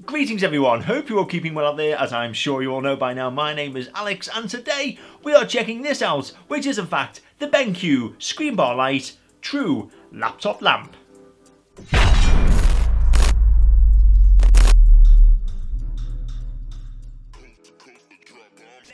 Greetings everyone, hope you're all keeping well out there. As I'm sure you all know by now, my name is Alex and today we are checking this out, which is in fact the BENQ Screenbar Light True Laptop Lamp.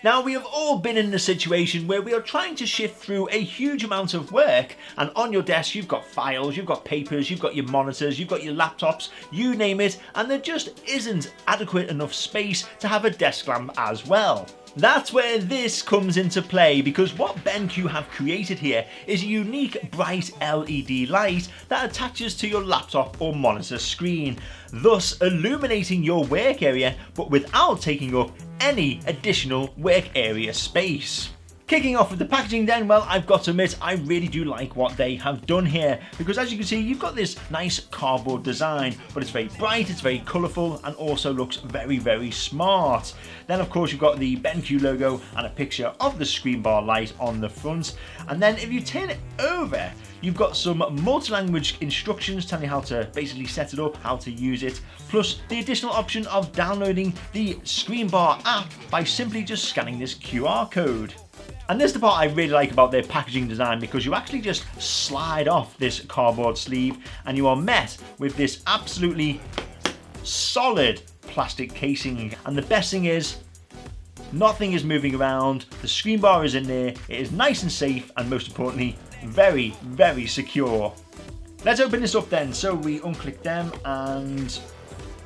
Now, we have all been in a situation where we are trying to shift through a huge amount of work, and on your desk you've got files, you've got papers, you've got your monitors, you've got your laptops, you name it, and there just isn't adequate enough space to have a desk lamp as well. That's where this comes into play, because what BENQ have created here is a unique bright LED light that attaches to your laptop or monitor screen, thus illuminating your work area but without taking up any additional work area space. Kicking off with the packaging then, well, I've got to admit, I really do like what they have done here, because as you can see, you've got this nice cardboard design, but it's very bright, it's very colourful, and also looks very, very smart. Then of course you've got the BENQ logo and a picture of the Screenbar Light on the front, and then if you turn it over, you've got some multi-language instructions telling you how to basically set it up, how to use it, plus the additional option of downloading the Screenbar app by simply just scanning this QR code. And this is the part I really like about their packaging design, because you actually just slide off this cardboard sleeve and you are met with this absolutely solid plastic casing. And the best thing is, nothing is moving around, the screen bar is in there, it is nice and safe, and most importantly, very, very secure. Let's open this up then. So we unclick them and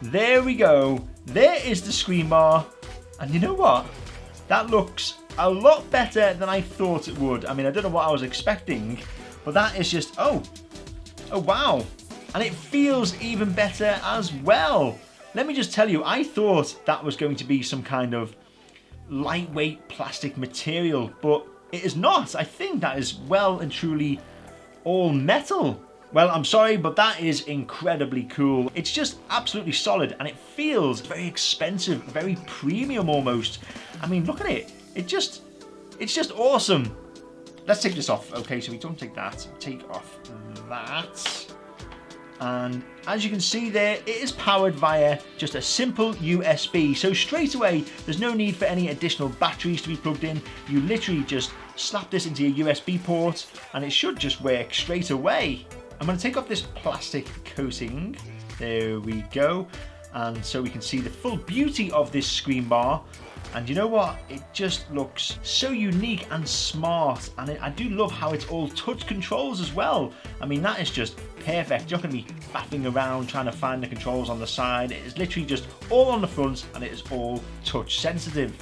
there we go. There is the screen bar, and you know what? That looks a lot better than I thought it would. I mean, I don't know what I was expecting, but that is just, oh wow. And it feels even better as well. Let me just tell you, I thought that was going to be some kind of lightweight plastic material, but it is not. I think that is well and truly all metal. Well, I'm sorry, but that is incredibly cool. It's just absolutely solid, and it feels very expensive, very premium almost. I mean, look at it. It's just awesome. Let's take this off. Okay, so we don't take that. Take off that. And as you can see there, it is powered via just a simple USB. So straight away, there's no need for any additional batteries to be plugged in. You literally just slap this into your USB port and it should just work straight away. I'm going to take off this plastic coating. There we go. And so we can see the full beauty of this screen bar. And you know what? It just looks so unique and smart. And I do love how it's all touch controls as well. I mean, that is just perfect. You're not going to be faffing around trying to find the controls on the side. It is literally just all on the front and it is all touch sensitive.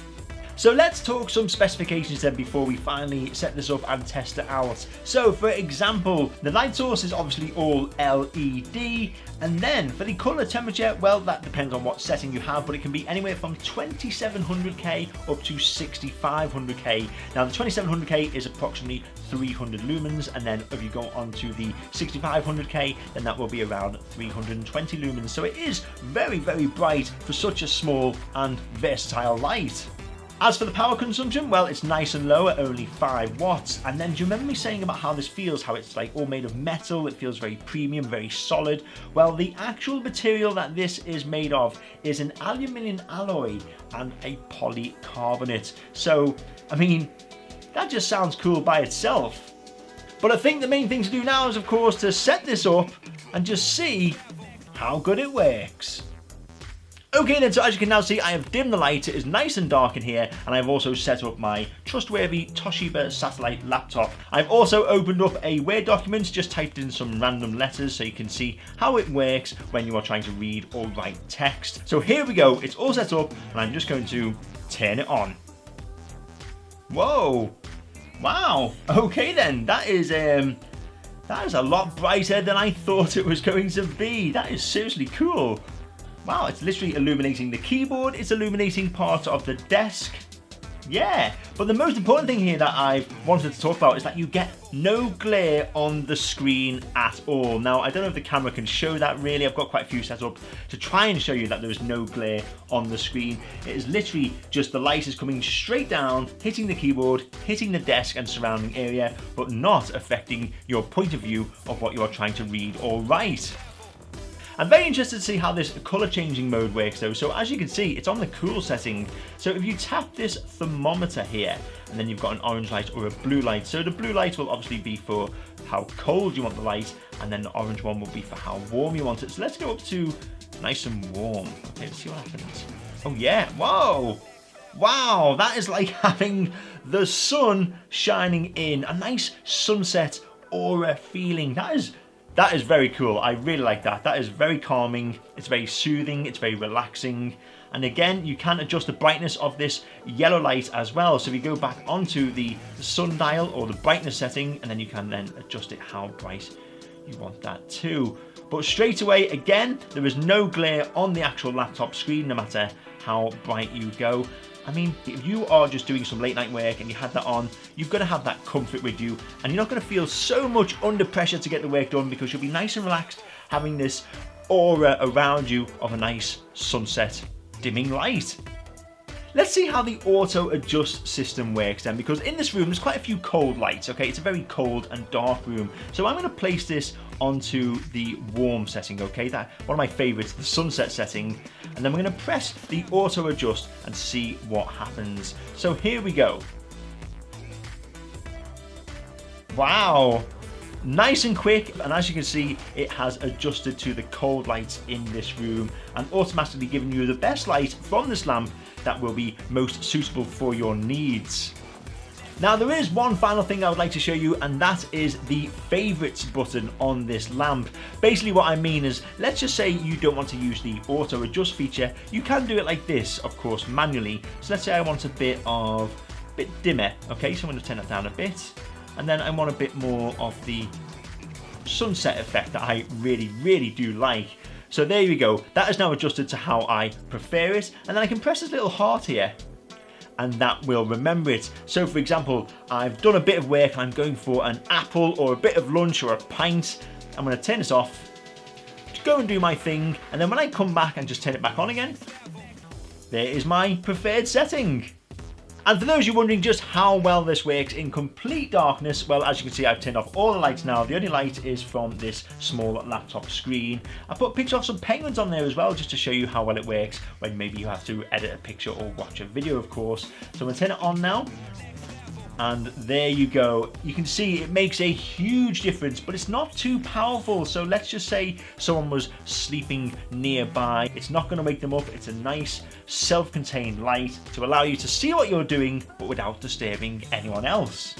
So let's talk some specifications then before we finally set this up and test it out. So for example, the light source is obviously all LED, and then for the color temperature, well, that depends on what setting you have, but it can be anywhere from 2700K up to 6500K. Now the 2700K is approximately 300 lumens, and then if you go on to the 6500K, then that will be around 320 lumens. So it is very, very bright for such a small and versatile light. As for the power consumption, well, it's nice and low at only 5 watts. And then do you remember me saying about how this feels, how it's like all made of metal, it feels very premium, very solid? Well, the actual material that this is made of is an aluminium alloy and a polycarbonate. So, I mean, that just sounds cool by itself. But I think the main thing to do now is, of course, to set this up and just see how good it works. Okay then, so as you can now see, I have dimmed the light, it is nice and dark in here, and I've also set up my trustworthy Toshiba satellite laptop. I've also opened up a Word document, just typed in some random letters so you can see how it works when you are trying to read or write text. So here we go, it's all set up, and I'm just going to turn it on. Whoa, wow, okay then, that is a lot brighter than I thought it was going to be. That is seriously cool. Wow, it's literally illuminating the keyboard, it's illuminating part of the desk. Yeah, but the most important thing here that I wanted to talk about is that you get no glare on the screen at all. Now, I don't know if the camera can show that really. I've got quite a few set up to try and show you that there is no glare on the screen. It is literally just the light is coming straight down, hitting the keyboard, hitting the desk and surrounding area, but not affecting your point of view of what you are trying to read or write. I'm very interested to see how this color changing mode works though. So as you can see, it's on the cool setting. So if you tap this thermometer here, and then you've got an orange light or a blue light. So the blue light will obviously be for how cold you want the light, and then the orange one will be for how warm you want it. So let's go up to nice and warm. Okay, let's see what happens. Oh yeah, whoa! Wow, that is like having the sun shining in, a nice sunset aura feeling. That is very cool. I really like that. That is very calming. It's very soothing. It's very relaxing. And again, you can adjust the brightness of this yellow light as well. So if you go back onto the sundial or the brightness setting, and then you can then adjust it how bright you want that too. But straight away, again, there is no glare on the actual laptop screen, no matter how bright you go. I mean, if you are just doing some late night work and you had that on, you've got to have that comfort with you, and you're not going to feel so much under pressure to get the work done, because you'll be nice and relaxed having this aura around you of a nice sunset dimming light. Let's see how the auto adjust system works then, because in this room there's quite a few cold lights, okay? It's a very cold and dark room. So I'm going to place this onto the warm setting, okay? That one of my favorites, the sunset setting. And then we're going to press the auto adjust and see what happens. So here we go. Wow. Nice and quick, and as you can see, it has adjusted to the cold lights in this room and automatically giving you the best light from this lamp that will be most suitable for your needs. Now there is one final thing I would like to show you, and that is the favorites button on this lamp. Basically what I mean is, let's just say you don't want to use the auto adjust feature. You can do it like this, of course, manually. So let's say I want a bit dimmer, okay? So I'm going to turn it down a bit. And then I want a bit more of the sunset effect that I really do like. So there you go. That is now adjusted to how I prefer it. And then I can press this little heart here, and that will remember it. So for example, I've done a bit of work and I'm going for an apple or a bit of lunch or a pint. I'm going to turn this off, go and do my thing. And then when I come back and just turn it back on again, there is my preferred setting. And for those of you wondering just how well this works in complete darkness, well, as you can see, I've turned off all the lights now. The only light is from this small laptop screen. I put a picture of some penguins on there as well, just to show you how well it works when maybe you have to edit a picture or watch a video, of course. So I'm going to turn it on now. And there you go. You can see it makes a huge difference, but it's not too powerful. So let's just say someone was sleeping nearby. It's not going to wake them up. It's a nice self-contained light to allow you to see what you're doing, but without disturbing anyone else.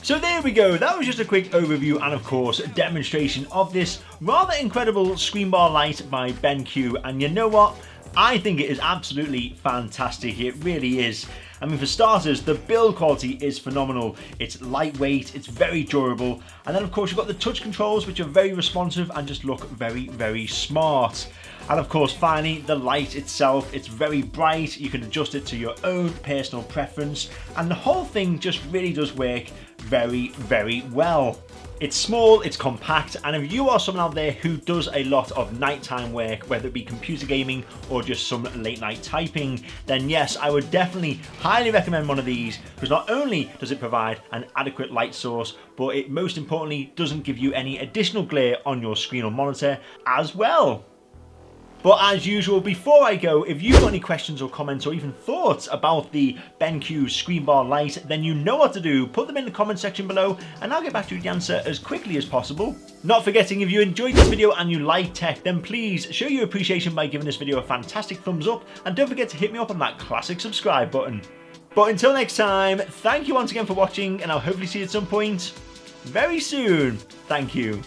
So there we go, that was just a quick overview and of course a demonstration of this rather incredible screenbar light by BENQ, and you know what? I think it is absolutely fantastic, it really is. I mean, for starters, the build quality is phenomenal. It's lightweight, it's very durable, and then of course you've got the touch controls which are very responsive and just look very smart. And of course, finally, the light itself, it's very bright, you can adjust it to your own personal preference, and the whole thing just really does work very well. It's small, it's compact, and if you are someone out there who does a lot of nighttime work, whether it be computer gaming or just some late night typing, then yes, I would definitely highly recommend one of these, because not only does it provide an adequate light source, but it most importantly doesn't give you any additional glare on your screen or monitor as well. But as usual, before I go, if you've got any questions or comments or even thoughts about the BENQ Screenbar Light, then you know what to do. Put them in the comment section below and I'll get back to the answer as quickly as possible. Not forgetting, if you enjoyed this video and you like tech, then please show your appreciation by giving this video a fantastic thumbs up, and don't forget to hit me up on that classic subscribe button. But until next time, thank you once again for watching, and I'll hopefully see you at some point very soon. Thank you.